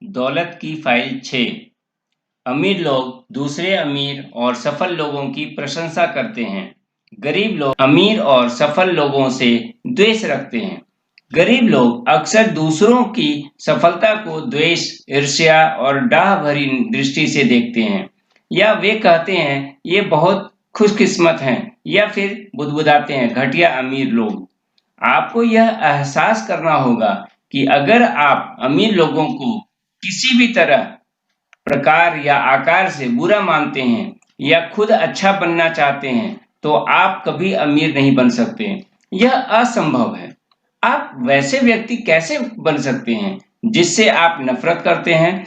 दौलत की फाइल 6। अमीर लोग दूसरे अमीर और सफल लोगों की प्रशंसा करते हैं। गरीब लोग अमीर और सफल लोगों से द्वेष रखते हैं। गरीब लोग अक्सर दूसरों की सफलता को द्वेष, ईर्ष्या और डाह भरी दृष्टि से देखते हैं, या वे कहते हैं ये बहुत खुशकिस्मत हैं, या फिर बुदबुदाते हैं घटिया अमीर लोग। आपको यह एहसास करना होगा कि अगर आप अमीर लोगों को किसी भी तरह, प्रकार या आकार से बुरा मानते हैं या खुद अच्छा बनना चाहते हैं, तो आप कभी अमीर नहीं बन सकते। यह असंभव है। आप वैसे व्यक्ति कैसे बन सकते हैं जिससे आप नफरत करते हैं?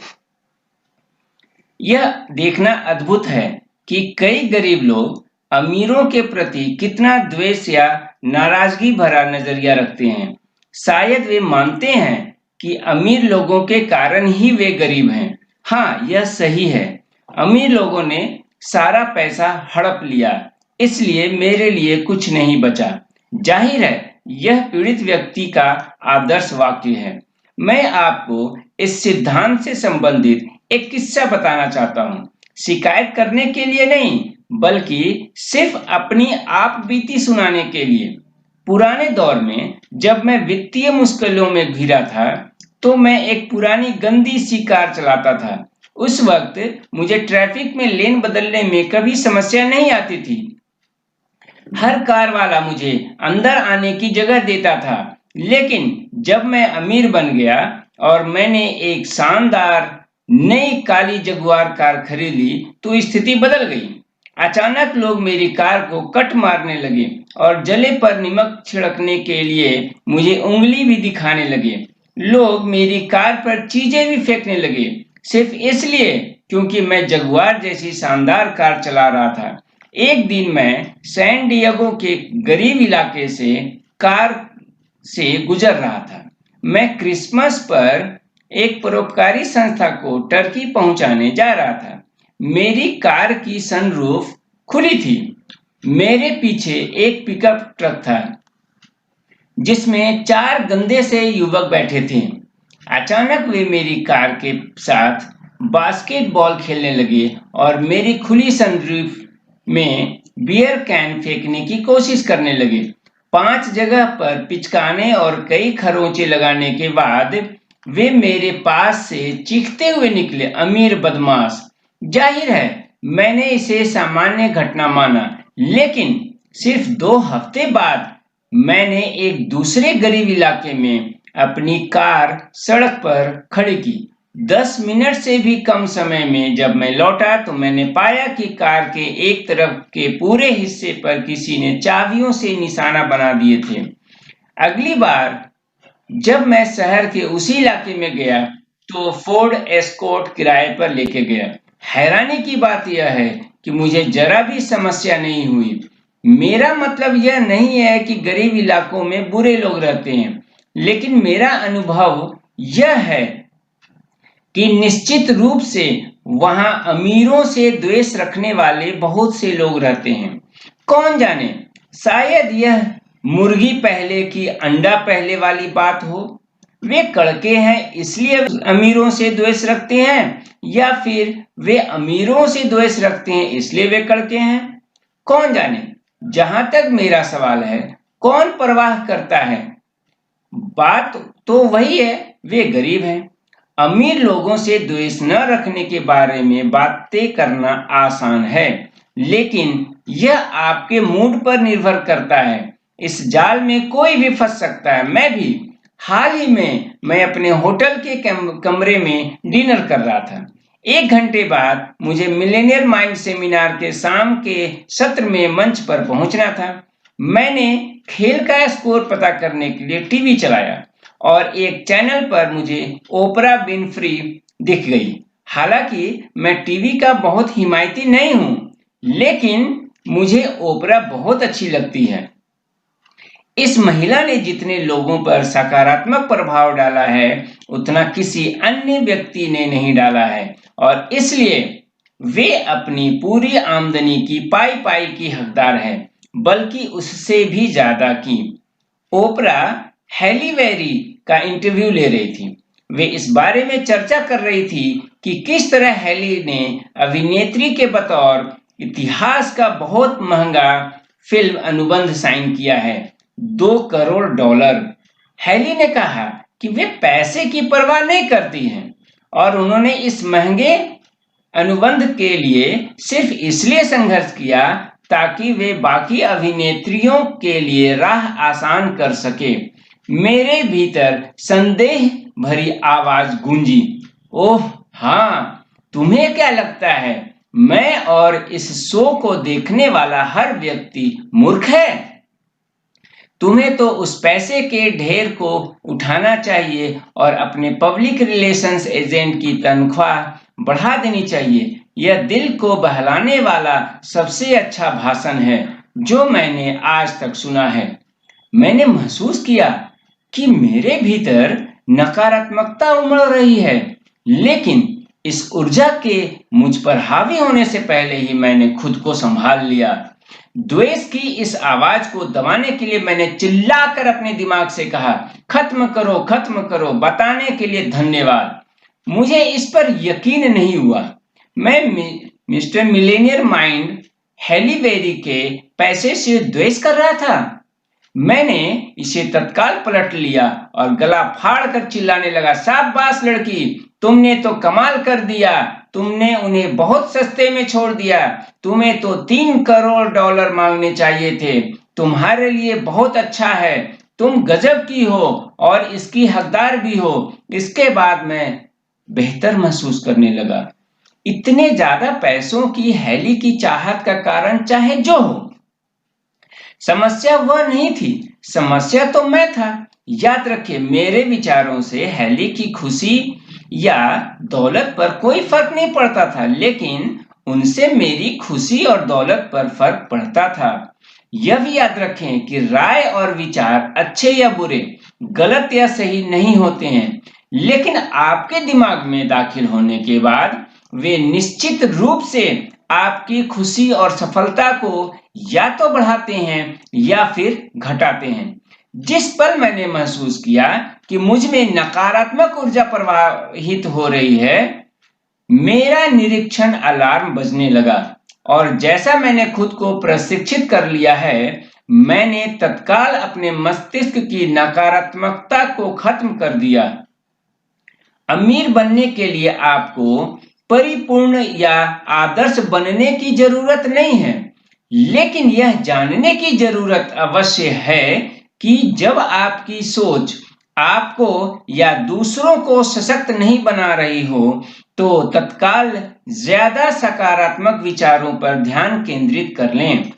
यह देखना अद्भुत है कि कई गरीब लोग अमीरों के प्रति कितना द्वेष या नाराजगी भरा नजरिया रखते हैं। शायद वे मानते हैं कि अमीर लोगों के कारण ही वे गरीब हैं। हाँ, यह सही है। अमीर लोगों ने सारा पैसा हड़प लिया, इसलिए मेरे लिए कुछ नहीं बचा। जाहिर है, यह पीड़ित व्यक्ति का आदर्श वाक्य है। मैं आपको इस सिद्धांत से संबंधित एक किस्सा बताना चाहता हूँ। शिकायत करने के लिए नहीं, बल्कि सिर्फ अपनी आप बीती सुनाने के लिए। पुराने दौर में जब मैं वित्तीय मुश्किलों में घिरा था, तो मैं एक पुरानी गंदी सी कार चलाता था। उस वक्त मुझे ट्रैफिक में लेन बदलने में कभी समस्या नहीं आती थी। हर कार वाला मुझे अंदर आने की जगह देता था। लेकिन जब मैं अमीर बन गया और मैंने एक शानदार नई काली जगुआर कार खरीद ली, तो स्थिति बदल गई। अचानक लोग मेरी कार को कट मारने लगे और जले पर नमक छिड़कने के लिए मुझे उंगली भी दिखाने लगे। लोग मेरी कार पर चीजें भी फेंकने लगे, सिर्फ इसलिए क्योंकि मैं जगुआर जैसी शानदार कार चला रहा था। एक दिन मैं सैन डिएगो के गरीब इलाके से कार से गुजर रहा था। मैं क्रिसमस पर एक परोपकारी संस्था को टर्की पहुंचाने जा रहा था। मेरी कार की सनरूफ खुली थी। मेरे पीछे एक पिकअप ट्रक था जिसमें 4 गंदे से युवक बैठे थे। अचानक वे मेरी कार के साथ बास्केटबॉल खेलने लगे और मेरी खुली सनरूफ में बियर कैन फेंकने की कोशिश करने लगे। 5 जगह पर पिचकाने और कई खरोंचे लगाने के बाद वे मेरे पास से चीखते हुए निकले, अमीर बदमाश। जाहिर है, मैंने इसे सामान्य घटना माना, लेकिन सिर्फ 2 हफ्ते बाद मैंने एक दूसरे गरीब इलाके में अपनी कार सड़क पर खड़ी की। 10 मिनट से भी कम समय में जब मैं लौटा, तो मैंने पाया कि कार के एक तरफ के पूरे हिस्से पर किसी ने चाबियों से निशाना बना दिए थे। अगली बार जब मैं शहर के उसी इलाके में गया, तो फोर्ड एस्कॉर्ट किराए पर लेके गया। हैरानी की बात यह है कि मुझे जरा भी समस्या नहीं हुई। मेरा मतलब यह नहीं है कि गरीब इलाकों में बुरे लोग रहते हैं, लेकिन मेरा अनुभव यह है कि निश्चित रूप से वहां अमीरों से द्वेष रखने वाले बहुत से लोग रहते हैं। कौन जाने, शायद यह मुर्गी पहले की अंडा पहले वाली बात हो। वे कड़के हैं इसलिए अमीरों से द्वेष रखते हैं, या फिर वे अमीरों से द्वेष रखते हैं इसलिए वे कड़के हैं। कौन जाने। जहां तक मेरा सवाल है, कौन परवाह करता है? बात तो वही है, वे गरीब हैं। अमीर लोगों से द्वेष न रखने के बारे में बातें करना आसान है, लेकिन यह आपके मूड पर निर्भर करता है। इस जाल में कोई भी फंस सकता है, मैं भी। हाल ही में मैं अपने होटल के कमरे में डिनर कर रहा था। 1 घंटे बाद मुझे मिलेनियर माइंड सेमिनार के शाम के सत्र में मंच पर पहुंचना था। मैंने खेल का स्कोर पता करने के लिए टीवी चलाया और एक चैनल पर मुझे ओपरा विनफ्री दिख गई। हालांकि मैं टीवी का बहुत हिमायती नहीं हूं, लेकिन मुझे ओपरा बहुत अच्छी लगती है। इस महिला ने जितने लोगों पर सकारात्मक प्रभाव डाला है, उतना किसी अन्य व्यक्ति ने नहीं डाला है, और इसलिए वे अपनी पूरी आमदनी की पाई की हकदार है, बल्कि उससे भी ज्यादा की। ओपरा हैली बेरी का इंटरव्यू ले रही थी। वे इस बारे में चर्चा कर रही थी कि किस तरह हेली ने अभिनेत्री के बतौर इतिहास का बहुत महंगा फिल्म अनुबंध साइन किया है, $2 करोड़। हेली ने कहा कि वे पैसे की परवाह नहीं करती हैं और उन्होंने इस महंगे अनुबंध के लिए सिर्फ इसलिए संघर्ष किया ताकि वे बाकी अभिनेत्रियों के लिए राह आसान कर सके। मेरे भीतर संदेह भरी आवाज गूंजी, ओह हाँ, तुम्हें क्या लगता है मैं और इस शो को देखने वाला हर व्यक्ति मूर्ख है? तुम्हें तो उस पैसे के ढेर को उठाना चाहिए और अपने पब्लिक रिलेशंस एजेंट की तनख्वाह बढ़ा देनी चाहिए। यह दिल को बहलाने वाला सबसे अच्छा भाषण है जो मैंने आज तक सुना है। मैंने महसूस किया कि मेरे भीतर नकारात्मकता उमड़ रही है, लेकिन इस ऊर्जा के मुझ पर हावी होने से पहले ही मैंने खुद को संभाल लिया। द्वेष की इस आवाज को दबाने के लिए मैंने चिल्लाकर अपने दिमाग से कहा, खत्म करो, बताने के लिए धन्यवाद। मुझे इस पर यकीन नहीं हुआ। मैं mister millionaire mind Halle Berry के पैसे से द्वेष कर रहा था। मैंने इसे तत्काल पलट लिया और गला फाड़कर चिल्लाने लगा, शाबाश लड़की, तुमने तो कमाल कर दिया। तुमने उन्हें बहुत सस्ते में छोड़ दिया। तुम्हें तो $3 करोड़ मांगने चाहिए थे। तुम्हारे लिए बहुत अच्छा है। तुम गजब की हो और इसकी हकदार भी हो। इसके बाद मैं बेहतर महसूस करने लगा। इतने ज्यादा पैसों की हेली की चाहत का कारण चाहे जो हो, समस्या वह नहीं थी, समस्या तो मैं था। याद रखिए, मेरे विचारों से हेली की खुशी या दौलत पर कोई फर्क नहीं पड़ता था, लेकिन उनसे मेरी खुशी और दौलत पर फर्क पड़ता था। यह भी याद रखें कि राय और विचार अच्छे या बुरे, गलत या सही नहीं होते हैं, लेकिन आपके दिमाग में दाखिल होने के बाद वे निश्चित रूप से आपकी खुशी और सफलता को या तो बढ़ाते हैं या फिर घटाते हैं। जिस पल मैंने महसूस किया कि मुझ में नकारात्मक ऊर्जा प्रवाहित हो रही है, मेरा निरीक्षण अलार्म बजने लगा और जैसा मैंने खुद को प्रशिक्षित कर लिया है, मैंने तत्काल अपने मस्तिष्क की नकारात्मकता को खत्म कर दिया। अमीर बनने के लिए आपको परिपूर्ण या आदर्श बनने की जरूरत नहीं है, लेकिन यह जानने की जरूरत अवश्य है कि जब आपकी सोच आपको या दूसरों को सशक्त नहीं बना रही हो, तो तत्काल ज्यादा सकारात्मक विचारों पर ध्यान केंद्रित कर लें।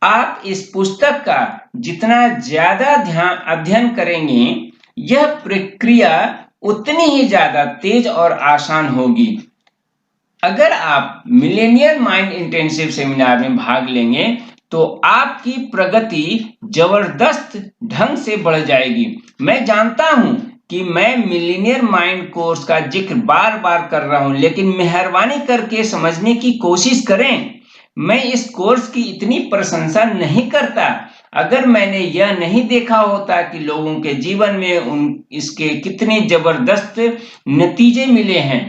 आप इस पुस्तक का जितना ज्यादा अध्ययन करेंगे, यह प्रक्रिया उतनी ही ज्यादा तेज और आसान होगी। अगर आप मिलेनियर माइंड इंटेंसिव सेमिनार में भाग लेंगे तो आपकी प्रगति जबरदस्त ढंग से बढ़ जाएगी। मैं जानता हूं कि मैं मिलेनियर माइंड कोर्स का जिक्र बार बार कर रहा हूं, लेकिन मेहरबानी करके समझने की कोशिश करें। मैं इस कोर्स की इतनी प्रशंसा नहीं करता अगर मैंने यह नहीं देखा होता कि लोगों के जीवन में इसके कितने जबरदस्त नतीजे मिले हैं।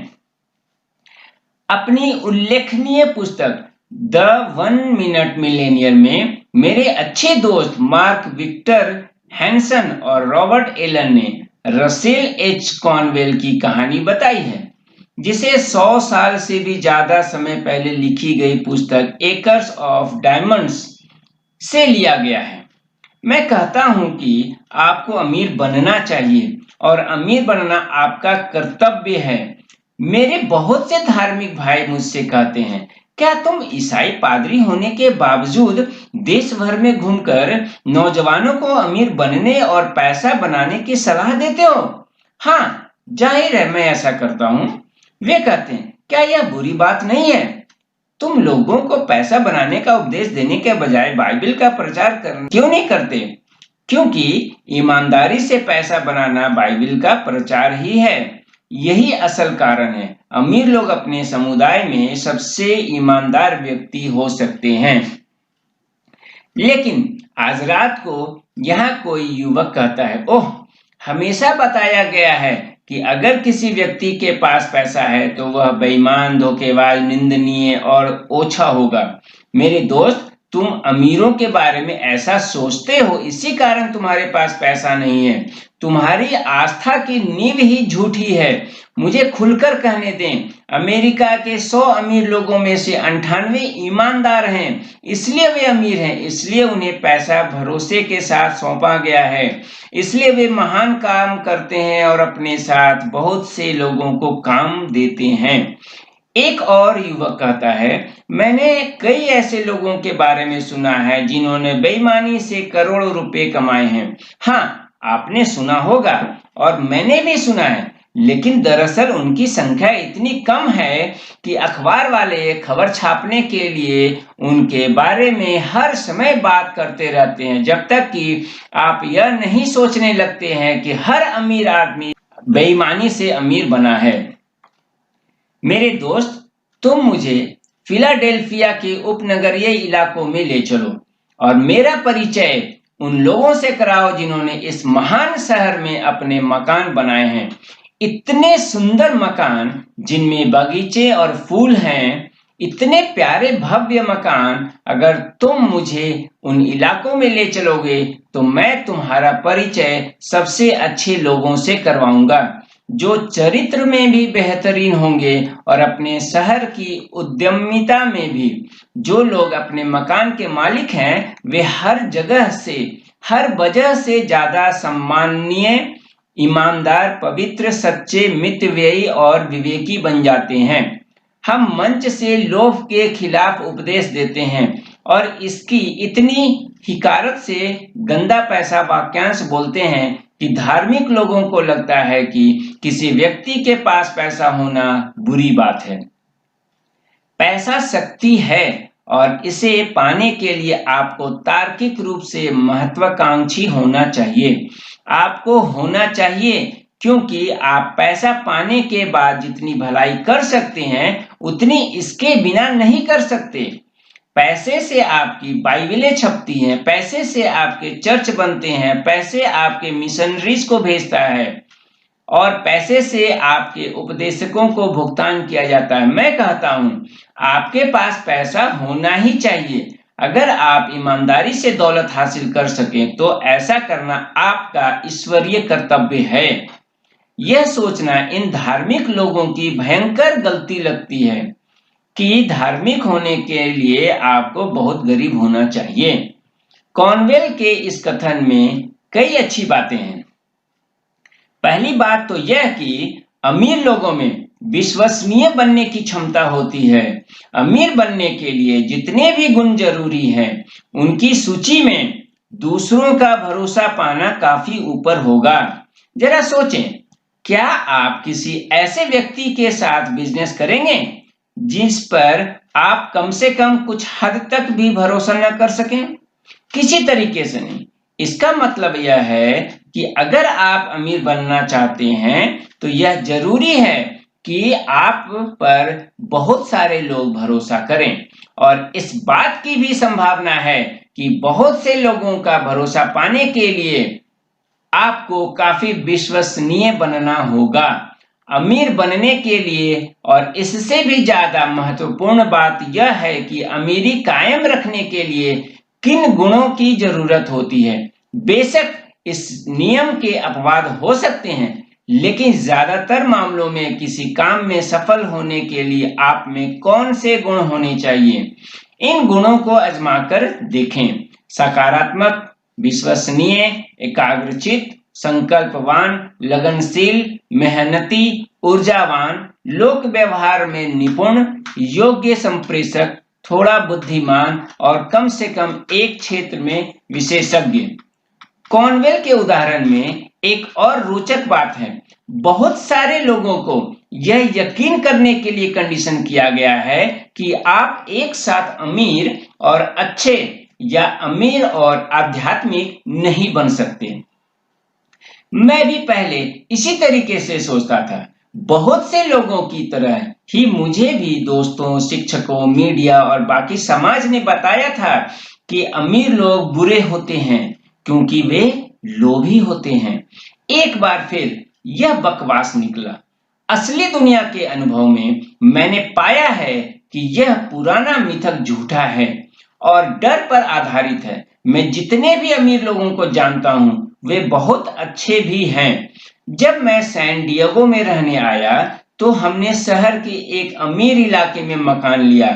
अपनी उल्लेखनीय पुस्तक द 1 मिनट मिलेनियर में मेरे अच्छे दोस्त मार्क विक्टर हैंसन और रॉबर्ट एलन ने रसेल एच कॉनवेल की कहानी बताई है, जिसे 100 साल से भी ज्यादा समय पहले लिखी गई पुस्तक एकर्स ऑफ डायमंड्स से लिया गया है। मैं कहता हूं कि आपको अमीर बनना चाहिए और अमीर बनना आपका कर्तव्य है। मेरे बहुत से धार्मिक भाई मुझसे कहते हैं, क्या तुम ईसाई पादरी होने के बावजूद देश भर में घूमकर नौजवानों को अमीर बनने और पैसा बनाने की सलाह देते हो? हाँ, जाहिर है मैं ऐसा करता हूं। वे कहते हैं, क्या यह बुरी बात नहीं है? तुम लोगों को पैसा बनाने का उपदेश देने के बजाय बाइबल का प्रचार क्यों नहीं करते? क्योंकि ईमानदारी से पैसा बनाना बाइबल का प्रचार ही है। यही असल कारण है। अमीर लोग अपने समुदाय में सबसे ईमानदार व्यक्ति हो सकते हैं। लेकिन आज रात को यहाँ कोई युवक कहता है, ओह, हमेशा बताया गया है कि अगर किसी व्यक्ति के पास पैसा है तो वह बेईमान, धोखेबाज, निंदनीय और ओछा होगा। मेरे दोस्त, तुम अमीरों के बारे में ऐसा सोचते हो, इसी कारण तुम्हारे पास पैसा नहीं है। तुम्हारी आस्था की नींव ही झूठी है। मुझे खुलकर कहने दें, अमेरिका के 100 अमीर लोगों में से 98 ईमानदार हैं। इसलिए वे अमीर हैं, इसलिए उन्हें पैसा भरोसे के साथ सौंपा गया है, इसलिए वे महान काम करते हैं और अपने साथ बहुत से लोगों को काम देते हैं। एक और युवक कहता है, मैंने कई ऐसे लोगों के बारे में सुना है जिन्होंने बेईमानी से करोड़ों रुपए कमाए हैं। हाँ, आपने सुना होगा और मैंने भी सुना है, लेकिन दरअसल उनकी संख्या इतनी कम है कि अखबार वाले खबर छापने के लिए उनके बारे में हर समय बात करते रहते हैं, जब तक कि आप यह नहीं सोचने लगते हैं कि हर अमीर आदमी बेईमानी से अमीर बना है। मेरे दोस्त, तुम मुझे फिलाडेल्फिया के उपनगरीय इलाकों में ले चलो और मेरा परिचय उन लोगों से कराओ जिन्होंने इस महान शहर में अपने मकान बनाए हैं। इतने सुंदर मकान जिनमें बगीचे और फूल हैं, इतने प्यारे भव्य मकान। अगर तुम मुझे उन इलाकों में ले चलोगे तो मैं तुम्हारा परिचय सबसे अच्छे लोगों से करवाऊंगा, जो चरित्र में भी बेहतरीन होंगे और अपने शहर की उद्यमिता में भी। जो लोग अपने मकान के मालिक हैं, वे हर वजह से ज्यादा सम्माननीय, ईमानदार, पवित्र, सच्चे, मितव्ययी और विवेकी बन जाते हैं। हम मंच से लोभ के खिलाफ उपदेश देते हैं और इसकी इतनी हिकारत से गंदा पैसा वाक्यांश बोलते हैं कि धार्मिक लोगों को लगता है कि किसी व्यक्ति के पास पैसा होना बुरी बात है। पैसा शक्ति है और इसे पाने के लिए आपको तार्किक रूप से महत्वाकांक्षी होना चाहिए। आपको होना चाहिए, क्योंकि आप पैसा पाने के बाद जितनी भलाई कर सकते हैं उतनी इसके बिना नहीं कर सकते। पैसे से आपकी बाइबलें छपती हैं, पैसे से आपके चर्च बनते हैं, पैसे आपके मिशनरीज को भेजता है और पैसे से आपके उपदेशकों को भुगतान किया जाता है। मैं कहता हूं, आपके पास पैसा होना ही चाहिए। अगर आप ईमानदारी से दौलत हासिल कर सकें तो ऐसा करना आपका ईश्वरीय कर्तव्य है। यह सोचना इन धार्मिक लोगों की भयंकर गलती लगती है कि धार्मिक होने के लिए आपको बहुत गरीब होना चाहिए। कॉनवेल के इस कथन में कई अच्छी बातें हैं। पहली बात तो यह कि अमीर लोगों में विश्वसनीय बनने की क्षमता होती है। अमीर बनने के लिए जितने भी गुण जरूरी हैं, उनकी सूची में दूसरों का भरोसा पाना काफी ऊपर होगा। जरा सोचें, क्या आप किसी ऐसे व्यक्ति के साथ बिजनेस करेंगे जिस पर आप कम से कम कुछ हद तक भी भरोसा न कर सकें? किसी तरीके से नहीं। इसका मतलब यह है कि अगर आप अमीर बनना चाहते हैं तो यह जरूरी है कि आप पर बहुत सारे लोग भरोसा करें, और इस बात की भी संभावना है कि बहुत से लोगों का भरोसा पाने के लिए आपको काफी विश्वसनीय बनना होगा। अमीर बनने के लिए और इससे भी ज्यादा महत्वपूर्ण बात यह है कि अमीरी कायम रखने के लिए किन गुणों की जरूरत होती है। बेशक इस नियम के अपवाद हो सकते हैं, लेकिन ज्यादातर मामलों में किसी काम में सफल होने के लिए आप में कौन से गुण होने चाहिए, इन गुणों को आजमाकर देखें। सकारात्मक, विश्वसनीय, एकाग्रचित्त, संकल्पवान, लगनशील, मेहनती, ऊर्जावान, लोक व्यवहार में निपुण, योग्य संप्रेषक, थोड़ा बुद्धिमान और कम से कम एक क्षेत्र में विशेषज्ञ। कॉनवेल के उदाहरण में एक और रोचक बात है। बहुत सारे लोगों को यह यकीन करने के लिए कंडीशन किया गया है कि आप एक साथ अमीर और अच्छे या अमीर और आध्यात्मिक नहीं बन सकते। मैं भी पहले इसी तरीके से सोचता था। बहुत से लोगों की तरह ही मुझे भी दोस्तों, शिक्षकों, मीडिया और बाकी समाज ने बताया था कि अमीर लोग बुरे होते हैं क्योंकि वे लोभी होते हैं। एक बार फिर यह बकवास निकला। असली दुनिया के अनुभव में मैंने पाया है कि यह पुराना मिथक झूठा है और डर पर आधारित है। मैं जितने भी अमीर लोगों को जानता हूं, वे बहुत अच्छे भी हैं। जब मैं सैन डिएगो में रहने आया, तो हमने शहर के एक अमीर इलाके में मकान लिया।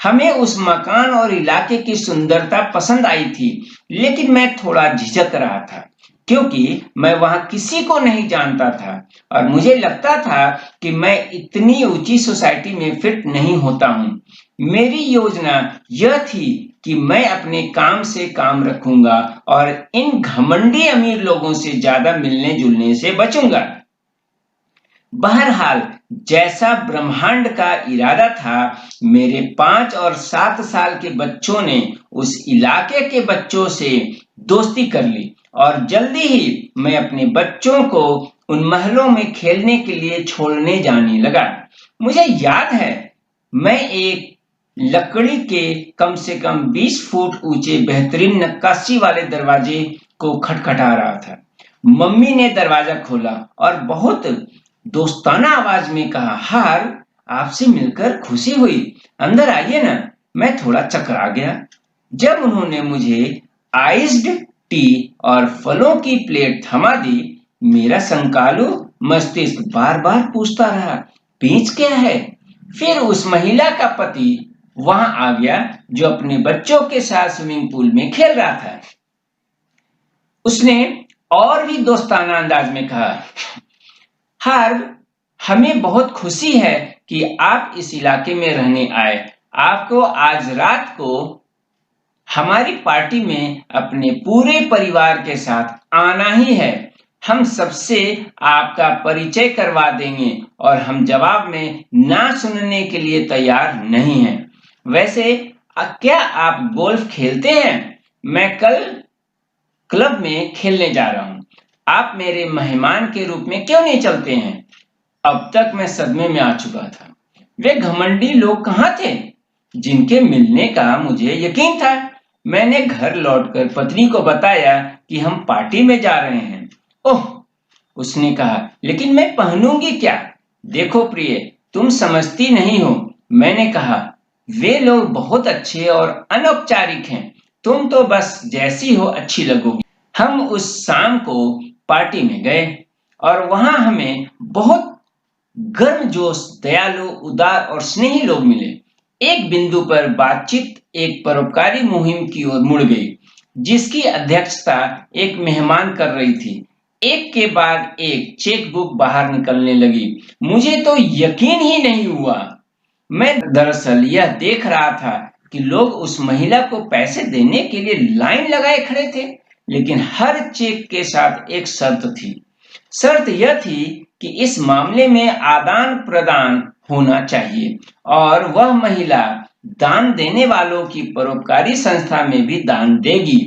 हमें उस मकान और इलाके की सुंदरता पसंद आई थी, लेकिन मैं थोड़ा झिझक रहा था, क्योंकि मैं वहां किसी को नहीं जानता था और मुझे लगता था कि मैं इतनी ऊंची सोसाइटी में फिट नहीं होता हूं। मेरी योजना यह थी कि मैं अपने काम से काम रखूंगा और इन घमंडी अमीर लोगों से ज्यादा मिलने जुलने से बचूंगा। बहरहाल, जैसा ब्रह्मांड का इरादा था, मेरे 5 और 7 साल के बच्चों ने उस इलाके के बच्चों से दोस्ती कर ली और जल्दी ही मैं अपने बच्चों को उन महलों में खेलने के लिए छोड़ने जाने लगा। मुझे याद है, मैं एक लकड़ी के कम से कम 20 फुट ऊंचे बेहतरीन नक्काशी वाले दरवाजे को खटखटा रहा था। मम्मी ने दरवाजा खोला और बहुत दोस्ताना आवाज में कहा, हार, आपसे मिलकर खुशी हुई, अंदर आइए ना। मैं थोड़ा चकरा गया। जब उन्होंने मुझे आइस्ड टी और फलों की प्लेट थमा दी, मेरा संकालू मस्तिष्क बार बार पूछता रहा, पेच क्या है। फिर उस महिला का पति वहां आ गया, जो अपने बच्चों के साथ स्विमिंग पूल में खेल रहा था। उसने और भी दोस्ताना अंदाज में कहा, हार्व, हमें बहुत खुशी है कि आप इस इलाके में रहने आए। आपको आज रात को हमारी पार्टी में अपने पूरे परिवार के साथ आना ही है। हम सबसे आपका परिचय करवा देंगे और हम जवाब में ना सुनने के लिए तैयार नहीं हैं। वैसे क्या आप गोल्फ खेलते हैं? मैं कल क्लब में खेलने जा रहा हूं। आप मेरे मेहमान के रूप में क्यों नहीं चलते हैं? अब तक मैं सदमे में आ चुका था। वे घमंडी लोग कहाँ थे जिनके मिलने का मुझे यकीन था? मैंने घर लौटकर पत्नी को बताया कि हम पार्टी में जा रहे हैं। ओह, उसने कहा, लेकिन मैं पहनूंगी क्या? देखो प्रिय, तुम समझती नहीं हो। मैंने कहा, वे लोग बहुत अच्छे और अनौपचारिक हैं। तुम तो बस जैसी हो अच्छी लगोगी। हम उस शाम को पार्टी में गए और वहां हमें बहुत गर्मजोश, दयालु, उदार और स्नेही लोग मिले। एक बिंदु पर बातचीत एक परोपकारी मुहिम की ओर मुड़ गई, जिसकी अध्यक्षता एक मेहमान कर रही थी। एक के बाद एक चेक बुक बाहर निकलने लगी। मुझे तो यकीन ही नहीं हुआ। मैं दरअसल यह देख रहा था कि लोग उस महिला को पैसे देने के लिए लाइन लगाए खड़े थे, लेकिन हर चेक के साथ एक शर्त थी। शर्त यह थी कि इस मामले में आदान प्रदान होना चाहिए और वह महिला दान देने वालों की परोपकारी संस्था में भी दान देगी।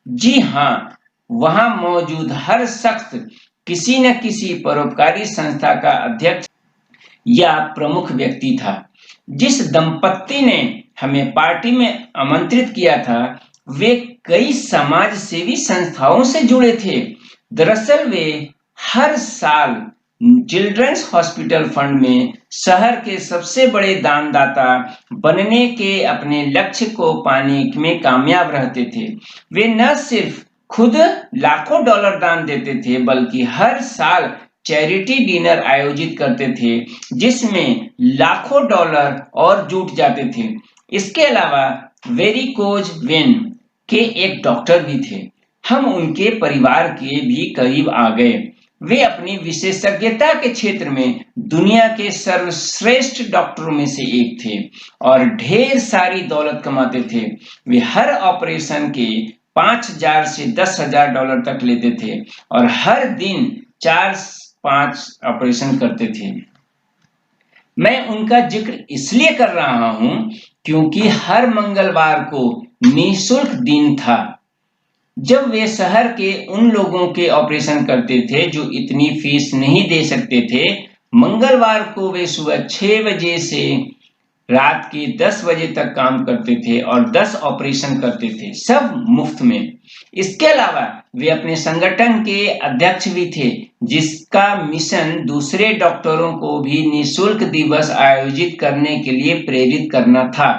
जी हाँ, वहां मौजूद हर शख्स किसी न किसी परोपकारी संस्था का अध्यक्ष या प्रमुख व्यक्ति था। जिस दंपत्ति ने हमें पार्टी में आमंत्रित किया था, वे कई समाज सेवी संस्थाओं से जुड़े थे। दरअसल वे हर साल चिल्ड्रंस हॉस्पिटल फंड में शहर के सबसे बड़े दानदाता बनने के अपने लक्ष्य को पाने में कामयाब रहते थे। वे न सिर्फ खुद लाखों डॉलर दान देते थे, बल्कि हर साल चैरिटी डिनर आयोजित करते थे, जिसमें लाखों डॉलर और जुट जाते थे। इसके अलावा वेरिकोज वेन के एक डॉक्टर भी थे। हम उनके परिवार के भी करीब आ गए। वे अपनी विशेषज्ञता के क्षेत्र में दुनिया के सर्वश्रेष्ठ डॉक्टरों में से एक थे और ढेर सारी दौलत कमाते थे। वे हर ऑपरेशन के 5,000 से 10,000 डॉलर तक लेते थे और हर दिन 4-5 ऑपरेशन करते थे। मैं उनका जिक्र इसलिए कर रहा हूं क्योंकि हर मंगलवार को निःशुल्क दिन था, जब वे शहर के उन लोगों के ऑपरेशन करते थे जो इतनी फीस नहीं दे सकते थे। मंगलवार को वे सुबह 6 बजे से रात के 10 बजे तक काम करते थे और 10 ऑपरेशन करते थे, सब मुफ्त में। इसके अलावा वे अपने संगठन के अध्यक्ष भी थे, जिसका मिशन दूसरे डॉक्टरों को भी निःशुल्क दिवस आयोजित करने के लिए प्रेरित करना था।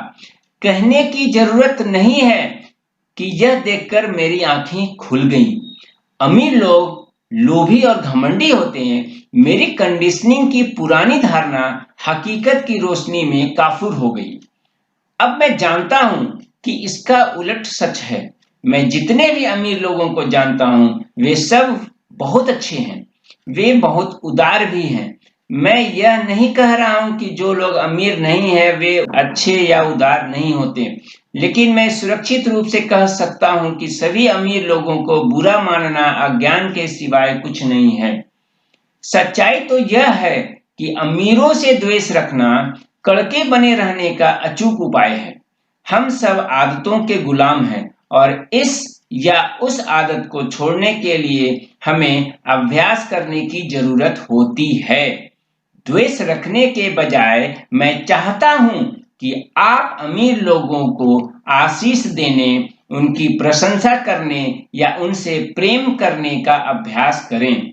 कहने की जरूरत नहीं है कि यह देखकर मेरी आंखें खुल गईं। अमीर लोग लोभी और घमंडी होते हैं। मेरी कंडीशनिंग की पुरानी धारणा हकीकत की रोशनी में काफूर हो गई। अब मैं जानता हूं कि इसका उलट सच है। मैं जितने भी अमीर लोगों को जानता हूं, वे सब बहुत अच्छे हैं। वे बहुत उदार भी हैं। मैं यह नहीं कह रहा हूं कि जो लोग अमीर नहीं हैं, वे अच्छे या उदार नहीं होते। लेकिन मैं सुरक्षित रूप से कह सकता हूं कि सभी अमीर लोगों को बुरा मानना अज्ञान के सिवाय कुछ नहीं है। सच्चाई तो यह है कि अमीरों से द्वेष रखना कड़के बने रहने का अचूक उपाय है। हम सब आदतों के गुलाम हैं और इस या उस आदत को छोड़ने के लिए हमें अभ्यास करने की जरूरत होती है। द्वेष रखने के बजाय मैं चाहता हूं कि आप अमीर लोगों को आशीष देने, उनकी प्रशंसा करने या उनसे प्रेम करने का अभ्यास करें।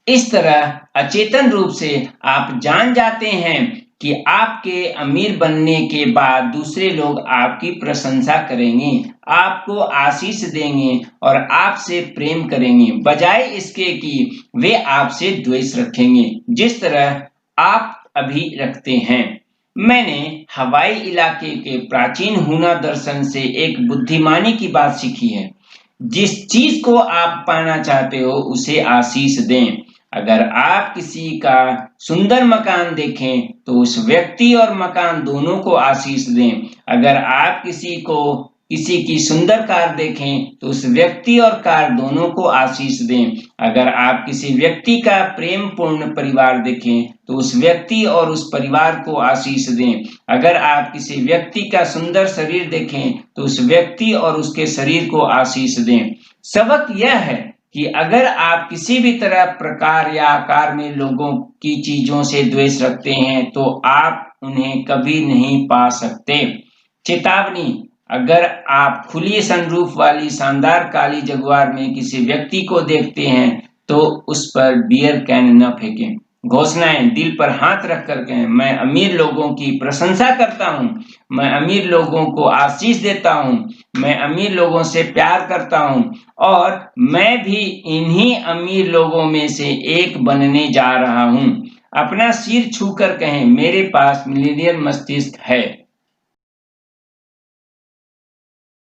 इस तरह अचेतन रूप से आप जान जाते हैं कि आपके अमीर बनने के बाद दूसरे लोग आपकी प्रशंसा करेंगे, आपको आशीष देंगे और आपसे प्रेम करेंगे, बजाय इसके कि वे आपसे द्वेष रखेंगे, जिस तरह आप अभी रखते हैं। मैंने हवाई इलाके के प्राचीन हुना दर्शन से एक बुद्धिमानी की बात सीखी है। जिस चीज को आप पाना चाहते हो उसे आशीष दें। अगर आप किसी का सुंदर मकान देखें तो उस व्यक्ति और मकान दोनों को आशीष दें। अगर आप किसी की सुंदर कार देखें तो उस व्यक्ति और कार दोनों को आशीष दें। अगर आप किसी व्यक्ति का प्रेम पूर्ण परिवार देखें तो उस व्यक्ति और उस परिवार को आशीष दें। अगर आप किसी व्यक्ति का सुंदर शरीर देखें तो उस व्यक्ति और उसके शरीर को आशीष दें। सबक यह है कि अगर आप किसी भी तरह, प्रकार या आकार में लोगों की चीजों से द्वेष रखते हैं तो आप उन्हें कभी नहीं पा सकते। चेतावनी: अगर आप खुली सनरूफ वाली शानदार काली जगुआर में किसी व्यक्ति को देखते हैं तो उस पर बियर कैन न फेंकें। घोषणाएं: दिल पर हाथ रख कर कहें, मैं अमीर लोगों की प्रशंसा करता हूं, मैं अमीर लोगों को आशीष देता हूं, मैं अमीर लोगों से प्यार करता हूं और मैं भी इन्हीं अमीर लोगों में से एक बनने जा रहा हूं। अपना सिर छूकर कहें, मेरे पास मिलीनियर मस्तिष्क है।